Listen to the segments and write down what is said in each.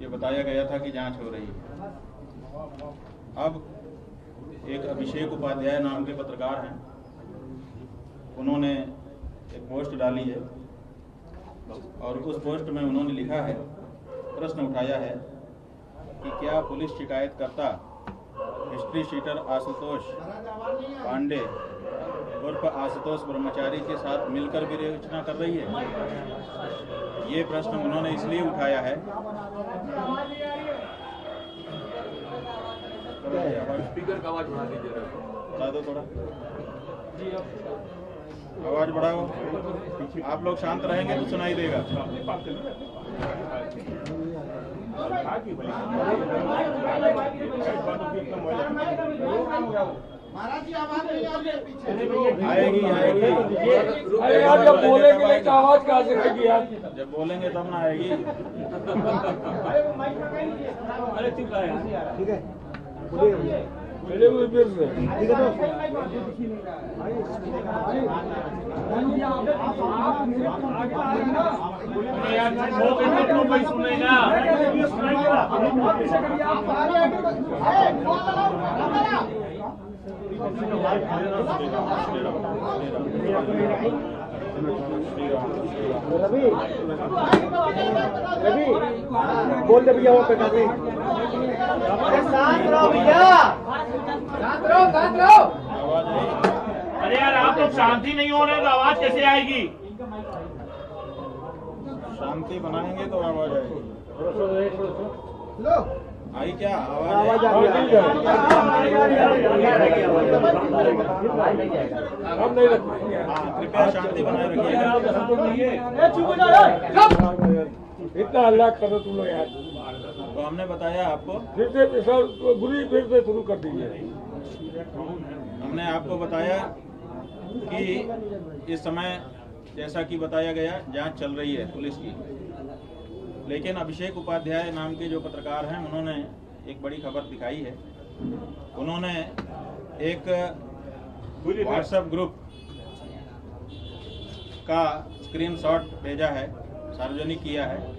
ये बताया गया था कि जांच हो रही है। अब एक अभिषेक उपाध्याय नाम के पत्रकार हैं, उन्होंने एक पोस्ट डाली है और उस पोस्ट में उन्होंने लिखा है, प्रश्न उठाया है कि क्या पुलिस शिकायतकर्ता हिस्ट्री शीटर आशुतोष पांडे उर्फ आशुतोष ब्रह्मचारी के साथ मिलकर विवेचना कर रही है। ये प्रश्न उन्होंने इसलिए उठाया है, स्पीकर का आवाज बढ़ा दीजिए, बता दो थोड़ा, आवाज बढ़ाओ। आप लोग शांत रहेंगे तो सुनाई देगा। आएगी आएगी, अरे यार जब बोलेंगे नहीं तो आवाज कहाँ से आएगी यार? जब बोलेंगे तब ना आएगी। अरे ठीक है, मेरे को फिर से ठीक है। रवि बोल दे भैया, वो पे शांत रहो भैया, शांत रहो। अरे यार आप लोग शांति नहीं हो रहे तो आवाज कैसे आएगी? शांति बनाएंगे तो आवाज आएगी। लो आई क्या आवाज? अब नहीं रखना, कृपया शांति बनाए रखिएगा। इतना हल्ला करो तुम लोग यार। तो हमने बताया आपको, फिर से बुरी फिर से शुरू कर दीजिए। हमने आपको बताया कि इस समय जैसा कि बताया गया जांच चल रही है पुलिस की, लेकिन अभिषेक उपाध्याय नाम के जो पत्रकार हैं उन्होंने एक बड़ी खबर दिखाई है। उन्होंने एक व्हाट्सएप ग्रुप का स्क्रीनशॉट भेजा है, सार्वजनिक किया है।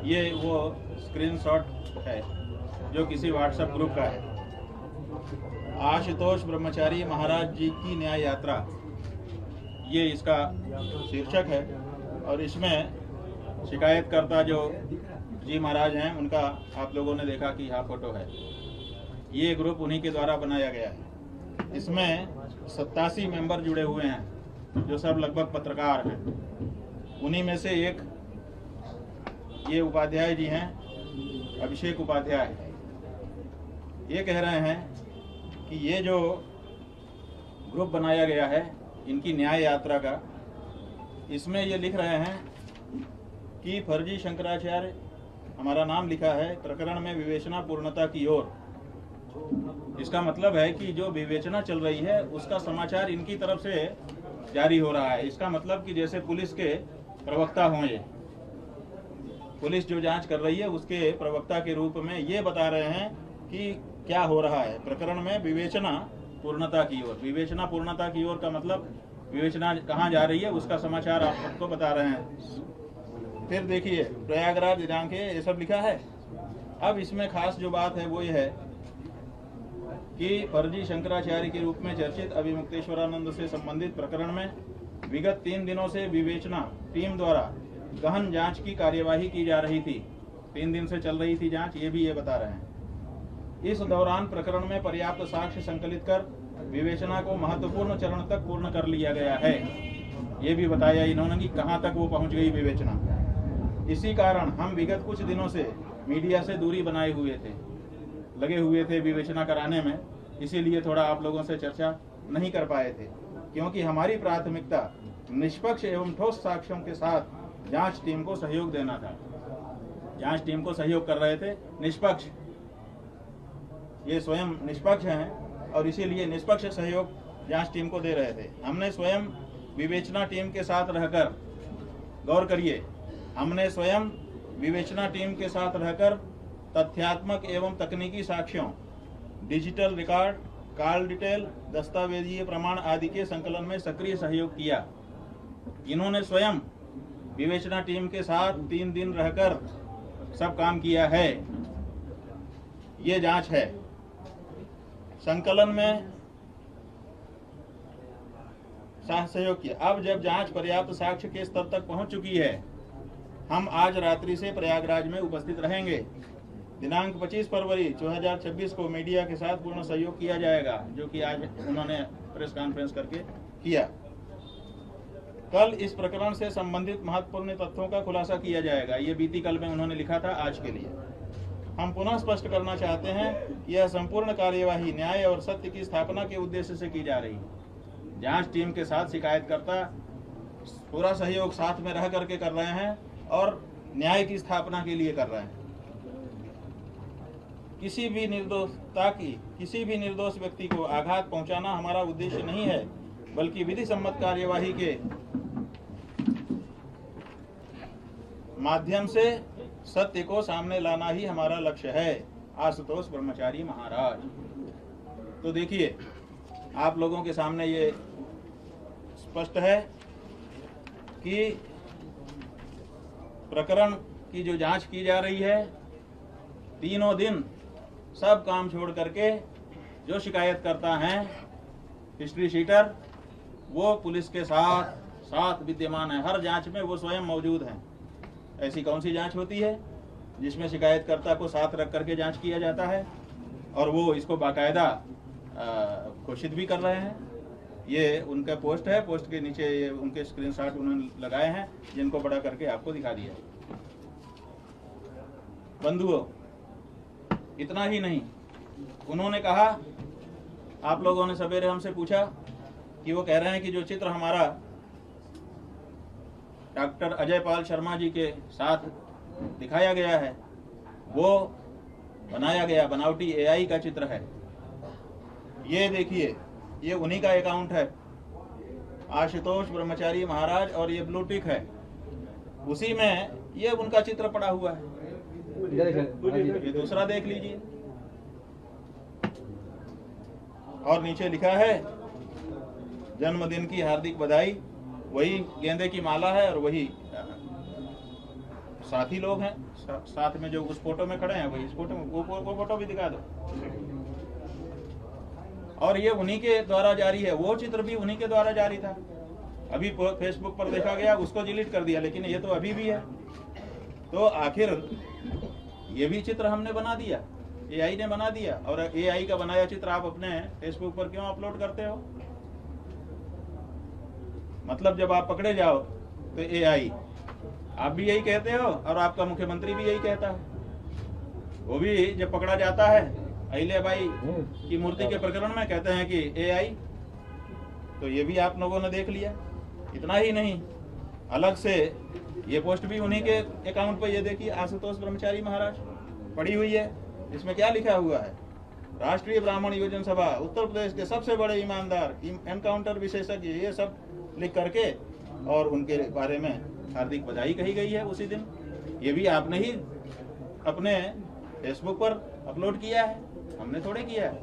ये वो स्क्रीनशॉट है जो किसी व्हाट्सएप ग्रुप का है। आशुतोष ब्रह्मचारी महाराज जी की न्याय यात्रा, ये इसका शीर्षक है और इसमें शिकायतकर्ता जो जी महाराज हैं उनका आप लोगों ने देखा कि यहाँ फोटो है। ये ग्रुप उन्हीं के द्वारा बनाया गया है। इसमें 87 मेंबर जुड़े हुए हैं जो सब लगभग पत्रकार हैं। उन्हीं में से एक ये उपाध्याय जी हैं, अभिषेक उपाध्याय। ये कह रहे हैं कि ये जो ग्रुप बनाया गया है इनकी न्याय यात्रा का, इसमें ये लिख रहे हैं कि फर्जी शंकराचार्य, हमारा नाम लिखा है, प्रकरण में विवेचना पूर्णता की ओर। इसका मतलब है कि जो विवेचना चल रही है उसका समाचार इनकी तरफ से जारी हो रहा है। इसका मतलब कि जैसे पुलिस के प्रवक्ता हों, ये पुलिस जो जांच कर रही है उसके प्रवक्ता के रूप में ये बता रहे हैं कि क्या हो रहा है प्रकरण में विवेचना पूर्णता की ओर। विवेचना पूर्णता की ओर का मतलब विवेचना कहाँ जा रही है उसका समाचार आप सबको बता रहे हैं। फिर देखिए, प्रयागराज दिनांक ये सब लिखा है। अब इसमें खास जो बात है वो ये है कि फर्जी शंकराचार्य के रूप में चर्चित अभिमुक्तेश्वरानंद से संबंधित प्रकरण में विगत 3 दिनों से विवेचना टीम द्वारा गहन जांच की कार्यवाही की जा रही थी। 3 दिन से चल रही थी जांच, ये भी ये बता रहे हैं। इस दौरान प्रकरण में पर्याप्त साक्ष्य संकलित कर विवेचना को महत्वपूर्ण चरण तक पूर्ण कर लिया गया है। ये भी बताया इन्होंने कि कहां तक वो पहुंच गई विवेचना। इसी कारण हम विगत कुछ दिनों से मीडिया से दूरी बनाए हुए थे, लगे हुए थे विवेचना कराने में, इसीलिए थोड़ा आप लोगों से चर्चा नहीं कर पाए थे, क्योंकि हमारी प्राथमिकता निष्पक्ष एवं ठोस साक्ष्यों के साथ जांच टीम को सहयोग देना था। जांच टीम को सहयोग कर रहे थे, निष्पक्ष, ये स्वयं निष्पक्ष हैं और इसीलिए निष्पक्ष सहयोग जांच टीम को दे रहे थे। हमने स्वयं विवेचना टीम के साथ रहकर, गौर करिए, हमने स्वयं विवेचना टीम के साथ रहकर तथ्यात्मक एवं तकनीकी साक्ष्यों, डिजिटल रिकॉर्ड, कॉल डिटेल, दस्तावेजीय प्रमाण आदि के संकलन में सक्रिय सहयोग किया। इन्होंने स्वयं विवेचना टीम के साथ 3 दिन रहकर सब काम किया है, ये जांच है। संकलन में सहयोग किया। अब जब जांच पर्याप्त साक्ष्य के स्तर तक पहुंच चुकी है, हम आज रात्रि से प्रयागराज में उपस्थित रहेंगे। दिनांक 25 फरवरी 2026 को मीडिया के साथ पूर्ण सहयोग किया जाएगा, जो कि आज उन्होंने प्रेस कॉन्फ्रेंस करके किया। कल इस प्रकरण से संबंधित महत्वपूर्ण तथ्यों का खुलासा किया जाएगा। ये बीती कल में उन्होंने लिखा था, आज के लिए। हम पुनः स्पष्ट करना चाहते हैं, यह संपूर्ण कार्यवाही न्याय और सत्य की स्थापना के उद्देश्य से की जा रही है। जांच टीम के साथ शिकायतकर्ता पूरा सहयोग साथ में रह करके कर रहे हैं और न्याय की स्थापना के लिए कर रहे हैं। किसी भी निर्दोष व्यक्ति को आघात पहुंचाना हमारा उद्देश्य नहीं है, बल्कि विधि सम्मत कार्यवाही के माध्यम से सत्य को सामने लाना ही हमारा लक्ष्य है। आशुतोष ब्रह्मचारी महाराज। तो देखिए, आप लोगों के सामने ये स्पष्ट है कि प्रकरण की जो जांच की जा रही है, तीनों दिन सब काम छोड़ करके जो शिकायतकर्ता हैं, हिस्ट्री शीटर, वो पुलिस के साथ विद्यमान है। हर जांच में वो स्वयं मौजूद हैं। ऐसी कौन सी जांच होती है जिसमें शिकायतकर्ता को साथ रख करके जांच किया जाता है और वो इसको बाकायदा घोषित भी कर रहे हैं। ये उनका पोस्ट है, पोस्ट के नीचे ये उनके स्क्रीनशॉट उन्होंने लगाए हैं, जिनको बड़ा करके आपको दिखा दिया। बंधुओं, इतना ही नहीं, उन्होंने कहा, आप लोगों ने सवेरे हमसे पूछा कि वो कह रहे हैं कि जो चित्र हमारा डॉक्टर अजय पाल शर्मा जी के साथ दिखाया गया है, वो बनाया गया बनावटी AI का चित्र है। ये देखिए, ये उन्हीं का अकाउंट है, आशुतोष ब्रह्मचारी महाराज, और ये ब्लू टिक है, उसी में ये उनका चित्र पड़ा हुआ है। ये दूसरा देख लीजिए, और नीचे लिखा है जन्मदिन की हार्दिक बधाई। वही गेंदे की माला है और वही साथी लोग हैं साथ में, जो उस फोटो में खड़े हैं वही इस फोटो में। वो फोटो भी दिखा दो। और ये उन्हीं के द्वारा जारी है, वो चित्र भी उन्हीं के द्वारा जारी था। अभी फेसबुक पर देखा गया, उसको डिलीट कर दिया, लेकिन ये तो अभी भी है। तो आखिर ये भी चित्र हमने बना दिया, AI ने बना दिया। और AI का बनाया चित्र आप अपने फेसबुक पर क्यों अपलोड करते हो? मतलब जब आप पकड़े जाओ तो AI, आप भी यही कहते हो और आपका मुख्यमंत्री भी यही कहता है। वो भी जब पकड़ा जाता है अहिल्याबाई की मूर्ति के प्रकरण में, कहते हैं कि AI, तो ये भी आप लोगों ने देख लिया। इतना ही नहीं, अलग से ये पोस्ट भी उन्हीं के अकाउंट पर, ये देखिए, आशुतोष ब्रह्मचारी महाराज पड़ी हुई है। इसमें क्या लिखा हुआ है? राष्ट्रीय ब्राह्मण योजना सभा, उत्तर प्रदेश के सबसे बड़े ईमानदार, एनकाउंटर विशेषज्ञ, ये सब लिख करके, और उनके बारे में हार्दिक बधाई कही गई है उसी दिन। ये भी आपने ही अपने फेसबुक पर अपलोड किया है, हमने थोड़े किया है।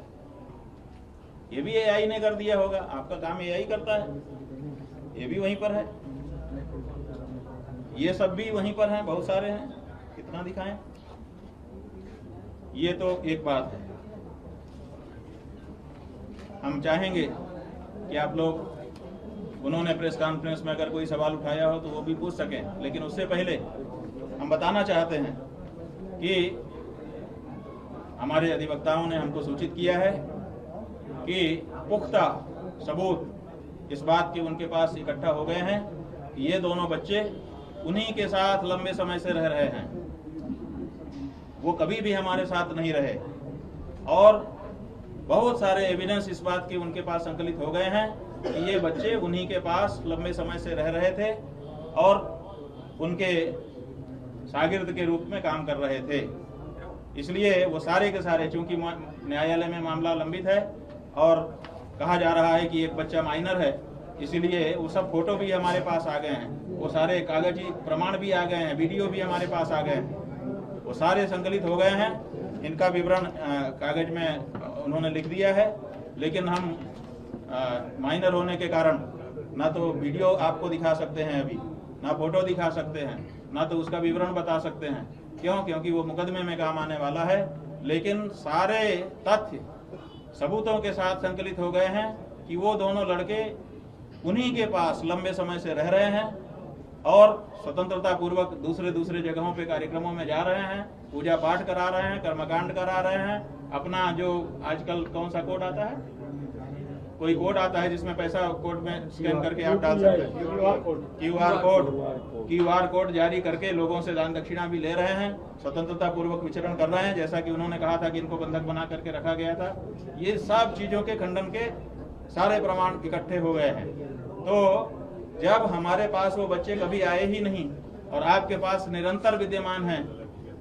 ये भी AI ने कर दिया होगा, आपका काम AI करता है। ये भी वहीं पर है, ये सब भी वहीं पर हैं, बहुत सारे हैं, कितना दिखाएं। ये तो एक बात है। हम चाहेंगे कि आप लोग, उन्होंने प्रेस कॉन्फ्रेंस में अगर कोई सवाल उठाया हो तो वो भी पूछ सकें, लेकिन उससे पहले हम बताना चाहते हैं कि हमारे अधिवक्ताओं ने हमको सूचित किया है कि पुख्ता सबूत इस बात के उनके पास इकट्ठा हो गए हैं कि ये दोनों बच्चे उन्हीं के साथ लंबे समय से रह रहे हैं। वो कभी भी हमारे साथ नहीं रहे, और बहुत सारे एविडेंस इस बात के उनके पास संकलित हो गए हैं कि ये बच्चे उन्हीं के पास लंबे समय से रह रहे थे और उनके शागिर्द के रूप में काम कर रहे थे। इसलिए वो सारे के सारे, चूंकि न्यायालय में मामला लंबित है और कहा जा रहा है कि एक बच्चा माइनर है, इसीलिए वो सब फोटो भी हमारे पास आ गए हैं, वो सारे कागजी प्रमाण भी आ गए हैं, वीडियो भी हमारे पास आ गए हैं, वो सारे संकलित हो गए हैं। इनका विवरण कागज में उन्होंने लिख दिया है, लेकिन हम माइनर होने के कारण ना तो वीडियो आपको दिखा सकते हैं अभी, ना फोटो दिखा सकते हैं, ना तो उसका विवरण बता सकते हैं। क्यों? क्योंकि वो मुकदमे में काम आने वाला है। लेकिन सारे तथ्य सबूतों के साथ संकलित हो गए हैं कि वो दोनों लड़के उन्हीं के पास लंबे समय से रह रहे हैं और स्वतंत्रता पूर्वक दूसरे जगहों पे कार्यक्रमों में जा रहे हैं, पूजा पाठ करा रहे हैं, कर्मकांड करा रहे हैं। अपना जो आजकल कौन सा कोड आता है, कोई कोड आता है जिसमें पैसा कोड में स्कैन करके आप डाल सकते हैं, क्यूआर कोड जारी करके लोगों से दान दक्षिणा भी ले रहे हैं, स्वतंत्रता पूर्वक विचरण कर रहे हैं, जैसा कि उन्होंने कहा था कि इनको बंधक बना करके रखा गया था। ये सब चीजों के खंडन के सारे प्रमाण इकट्ठे हो गए हैं। तो जब हमारे पास वो बच्चे कभी आए ही नहीं और आपके पास निरंतर विद्यमान हैं,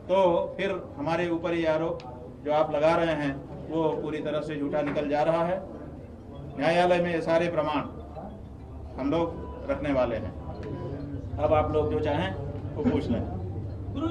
तो फिर हमारे ऊपर ये आरोप जो आप लगा रहे हैं वो पूरी तरह से झूठा निकल जा रहा है। न्यायालय में ये सारे प्रमाण हम लोग रखने वाले हैं। अब आप लोग जो चाहें वो पूछ लें।